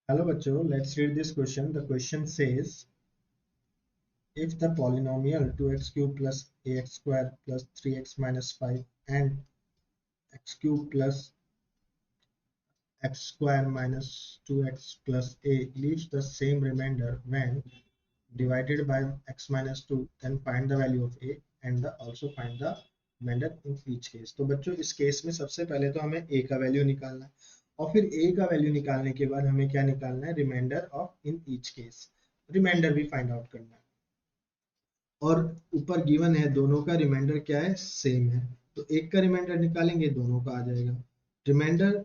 Hello बच्चों, let's read this question. The question says, if the polynomial 2x cubed plus ax square plus 3x minus 5 and x cubed plus x square minus 2x plus a leaves the same remainder when divided by x minus 2, then find the value of a and also find the remainder in each case. तो बच्चों इस case में सबसे पहले तो हमें a का value निकालना है और फिर a का वैल्यू निकालने के बाद हमें क्या निकालना है, remainder of in each case, remainder भी फाइंड आउट करना है। और ऊपर गिवन है दोनों का रिमाइंडर क्या है, सेम है, तो एक का रिमाइंडर निकालेंगे दोनों का आ जाएगा। रिमाइंडर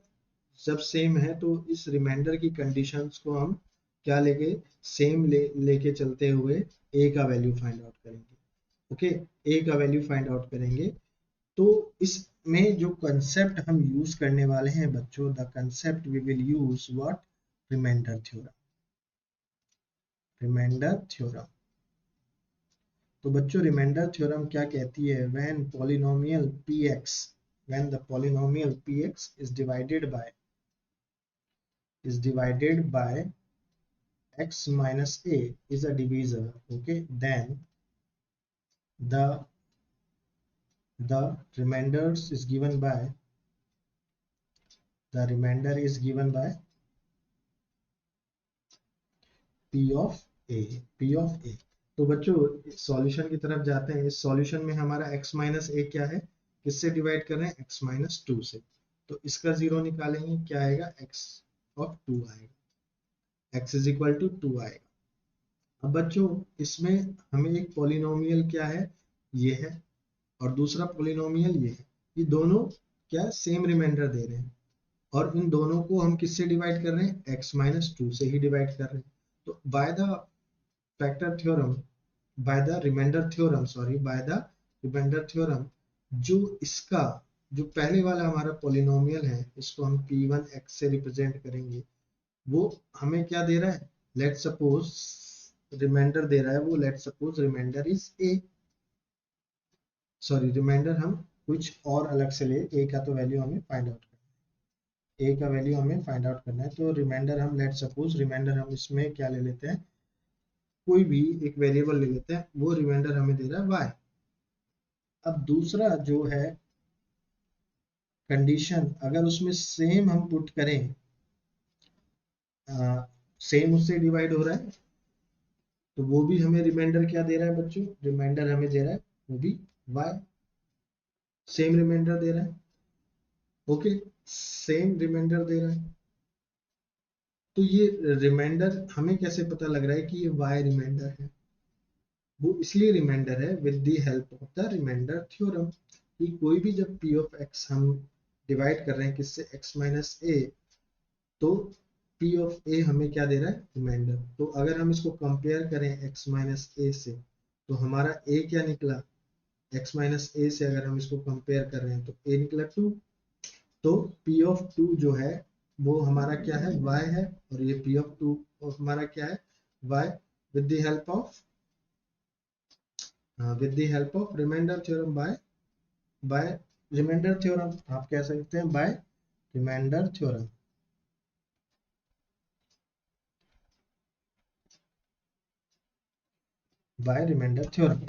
जब सेम है तो इस रिमाइंडर की कंडीशंस को हम क्या लेके सेम लेके चलते हुए ए का वैल्यू फाइंड आउट करेंगे। ओके, ए का वैल्यू फाइंड आउट करेंगे। तो इसमें जो कंसेप्ट हम यूज करने वाले हैं बच्चों, the concept we will use what, remainder theorem. Remainder theorem, तो बच्चों रिमाइंडर थ्योरम क्या कहती है, when polynomial px, when the polynomial px is divided by x minus a is a divisor, okay, then the remainders is given by the remainder is given by p of a। तो बच्चों solution की तरफ जाते हैं। इस solution में हमारा x minus ए क्या है, किससे डिवाइड कर रहे हैं, x माइनस 2 से, तो इसका जीरो निकालेंगे, क्या आएगा, x ऑफ 2 आएगा, x इज इक्वल टू 2 आएगा। अब बच्चों इसमें हमें एक पॉलिनोमियल क्या है, ये है, और दूसरा पॉलिनोमियल ये है, ये दोनों क्या सेम रिमाइंडर दे रहे हैं और इन दोनों को हम किससे डिवाइड कर रहे हैं, x माइनस 2 से ही डिवाइड कर रहे हैं। तो by the factor theorem, by the remainder theorem, sorry by the remainder theorem, जो इसका जो पहले वाला हमारा पॉलिनोमियल है इसको हम p1x से रिप्रेजेंट करेंगे, वो हमें क्या दे रहा है, लेट सपोज रिमाइंडर दे रहा है, वो let suppose remainder is a, sorry remainder हम कुछ और अलग से ले, a का तो वैल्यू हमें फाइंड आउट करना है, a का वैल्यू हमें फाइंड आउट करना है। तो रिमाइंडर हम लेट सपोज रिमाइंडर हम इसमें क्या ले लेते हैं, कोई भी एक वेरिएबल ले लेते हैं, वो रिमाइंडर हमें दे रहा है y। अब दूसरा जो है कंडीशन, अगर उसमें सेम हम पुट करें, सेम उससे डिवाइड हो रहा है, तो वो भी हमें रिमाइंडर क्या दे रहा है बच्चों, रिमाइंडर हमें दे रहा है वो भी y, सेम रिमाइंडर दे रहा है, ओके, सेम रिमाइंडर दे रहा है। तो ये रिमाइंडर हमें कैसे पता लग रहा है कि ये y रिमाइंडर है, वो इसलिए रिमाइंडर है with the help of the remainder theorem, कि कोई भी जब p ऑफ x हम डिवाइड कर रहे हैं किससे, x माइनस a, तो p ऑफ a हमें क्या दे रहा है, रिमाइंडर। तो अगर हम इसको कंपेयर करें x माइनस a से, तो हमारा a क्या निकला, x माइनस a से अगर हम इसको कंपेयर कर रहे हैं तो a निकला 2, तो p ऑफ 2 जो है वो हमारा क्या है, y है, और ये p ऑफ 2 हमारा क्या है, y, with the help of remainder theorem, by remainder theorem, आप कह सकते हैं by remainder theorem, by remainder theorem.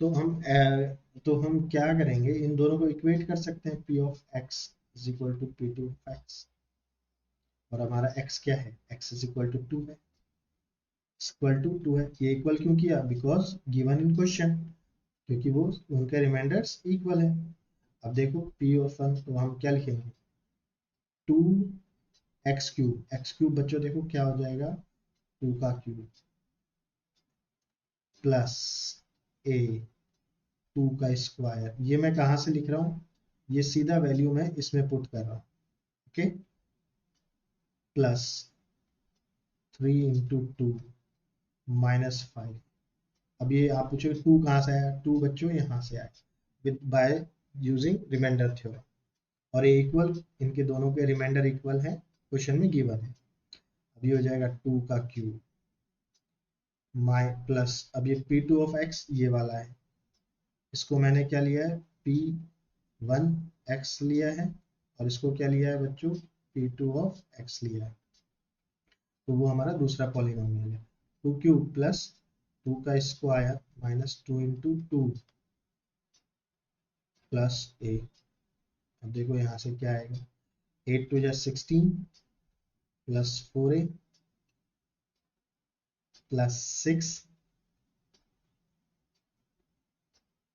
तो हम क्या करेंगे, इन दोनों को इक्वेट कर सकते हैं, p of x is equal to p2 of x, और हमारा x क्या है, x इज इक्वल टू 2 है, इक्वल टू 2 है। ये इक्वल क्यों किया, बिकॉज गिवन इन क्वेश्चन, क्योंकि वो उनके रिमाइंडर्स इक्वल है। अब देखो p ऑफ 1, तो हम क्या लिखेंगे, 2x क्यूब, x क्यूब बच्चों देखो क्या हो जाएगा, 2 का क्यूब प्लस a 2 का स्क्वायर, ये मैं कहाँ से लिख रहा हूँ, ये सीधा वैल्यू मैं इसमें पुट कर रहा हूँ, ओके, प्लस 3 इंटू 2 माइनस 5। अब ये आप पूछो 2 कहाँ से आया, 2 बच्चों यहाँ से आया, with by using remainder theorem, और ये इक्वल, इनके दोनों के रिमाइंडर इक्वल है, क्वेश्चन में गिवन है। अब ये हो जाएगा 2 का क्यूब माइ प्लस, अब ये p2 ऑफ x ये वाला है, इसको मैंने क्या लिया है, p1x लिया है, और इसको क्या लिया है बच्चों, p2 ऑफ x लिया है। तो वो हमारा दूसरा पॉलिनोमियल है। 2³ प्लस 2 का square minus 2 into 2 plus a। अब देखो यहाँ से क्या आएगा, 8 टू जा 16 प्लस 4a प्लस 6,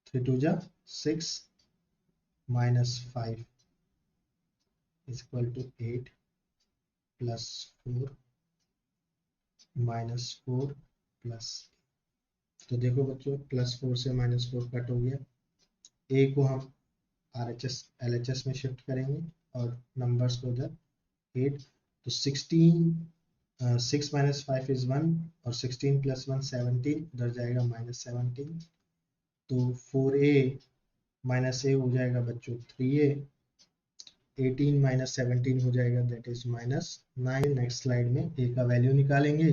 3 टू जा 6 minus 5 is equal to 8 plus 4 minus 4 plus. तो देखो बच्चों, प्लस 4 से माइनस 4 कट हो गया। ए को हम RHS LHS में शिफ्ट करेंगे और नंबर्स को उधर 8, तो 16 6 माइनस 5 इज 1 और 16 प्लस 1 17, उधर जाएगा माइनस 17। तो 4a माइनस a हो जाएगा बच्चों 3a, 18 माइनस 17 हो जाएगा that is minus 9। Next slide में a का वैल्यू निकालेंगे।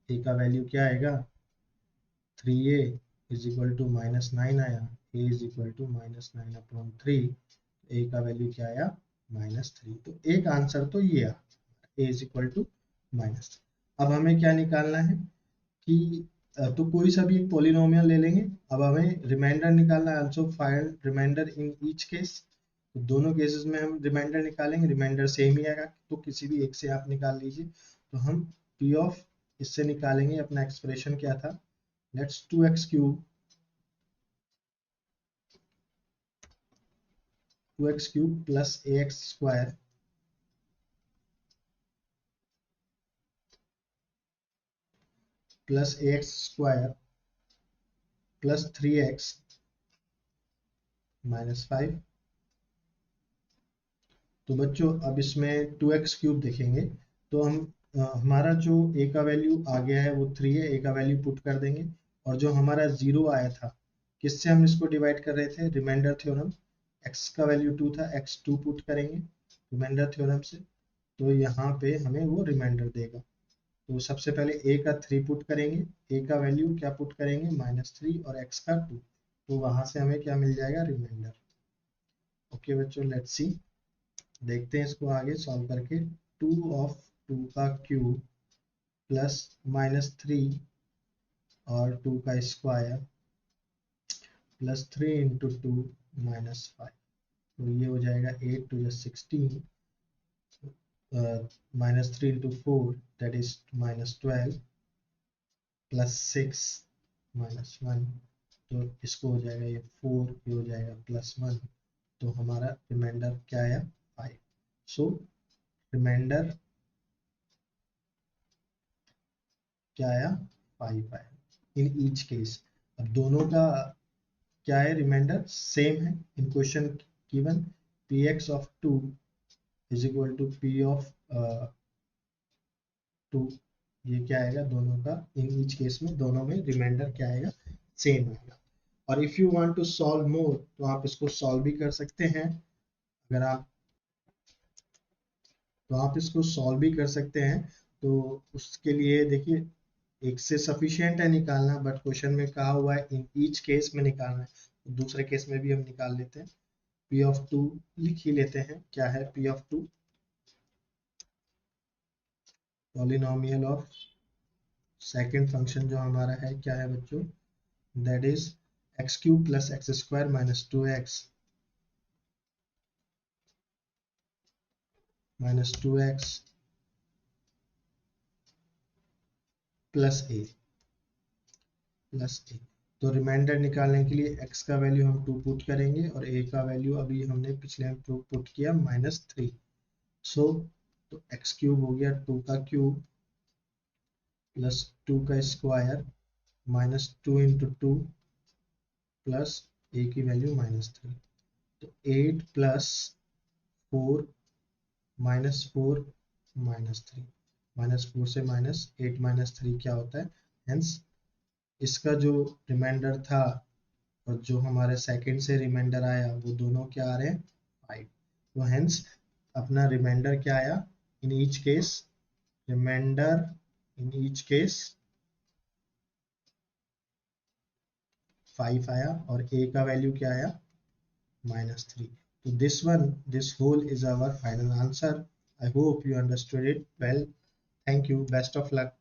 a का वैल्यू क्या आएगा, 3a is equal to minus 9 आया, a is equal to minus 9 upon 3, a का वैल्यू क्या आया, -3। तो एक आंसर तो ये आ, a इज इक्वल टू -3। अब हमें क्या निकालना है कि तो कोई सा भी एक पॉलिनोमियल ले लेंगे। अब हमें रिमाइंडर निकालना है, also find remainder in each case. तो दोनों केसेस में हम रिमाइंडर निकालेंगे, रिमाइंडर सेम ही आएगा, तो किसी भी एक से आप निकाल लीजिए। तो हम p ऑफ इससे निकालेंगे, अपना एक्सप्रेशन क्या था, let's 2x³ plus ax² plus ax² plus 3x minus 5। तो बच्चों अब इसमें 2x³ देखेंगे, तो हम हमारा जो a का वैल्यू आ गया है वो 3 है, a का वैल्यू पुट कर देंगे। और जो हमारा 0 आया था, किससे हम इसको डिवाइड कर रहे थे, रिमाइंडर थ्योरम। x का वैल्यू 2 था, x2 पुट करेंगे रिमाइंडर थ्योरम से, तो यहाँ पे हमें वो रिमाइंडर देगा। तो सबसे पहले a का 3 पुट करेंगे, a का वैल्यू क्या पुट करेंगे, -3 और x का 2, तो वहां से हमें क्या मिल जाएगा, रिमाइंडर। ओके बच्चों, लेट्स सी, देखते हैं इसको आगे सॉल्व करके। 2 ऑफ 2 का क्यूब प्लस -3 और 2 का स्क्वायर प्लस 3 इंटू 2 -5, तो ये हो जाएगा 8 टू 16 -3 इंटू 4 दैट इज -12 प्लस 6 -1, तो इसको हो जाएगा ये 4, ये हो जाएगा +1, तो हमारा रिमाइंडर क्या आया, 5। सो रिमाइंडर क्या आया, 5 आया इन ईच केस। अब दोनों का क्या है, रिमाइंडर सेम है। In question given px of 2 is equal to p of 2, ये क्या आएगा, दोनों का इन ईच केस में दोनों में रिमाइंडर क्या आएगा, सेम आएगा। और if you want to solve more, तो आप इसको सॉल्व भी कर सकते हैं। अगर आप तो आप इसको सॉल्व भी कर सकते हैं। तो उसके लिए देखिए, एक से सफिशियंट है निकालना, बट क्वेश्चन में कहा हुआ है इन ईच केस में निकालना है, तो दूसरे केस में भी हम निकाल लेते हैं। p ऑफ 2 लिख ही लेते हैं, क्या है p of 2, polynomial of second function जो हमारा है क्या है बच्चों, that is x³ plus x² minus 2x plus a। तो रिमाइंडर निकालने के लिए x का वैल्यू हम 2 पुट करेंगे और a का वैल्यू अभी हमने पिछले में पुट किया -3। सो तो x³ हो गया 2 का क्यूब प्लस 2 का स्क्वायर -2 इंटू 2 प्लस a की वैल्यू -3, तो 8 प्लस 4 -4 -3, -4 से -8 -3 क्या होता है, हेंस इसका जो रिमाइंडर था और जो हमारे सेकंड से रिमाइंडर आया वो दोनों क्या आ रहे हैं, 5। तो हेंस अपना रिमाइंडर क्या आया, in each case remainder in each case 5 आया और a का वैल्यू क्या आया, -3। तो this whole is our final answer. I hope you understood it well. Thank you. Best of luck.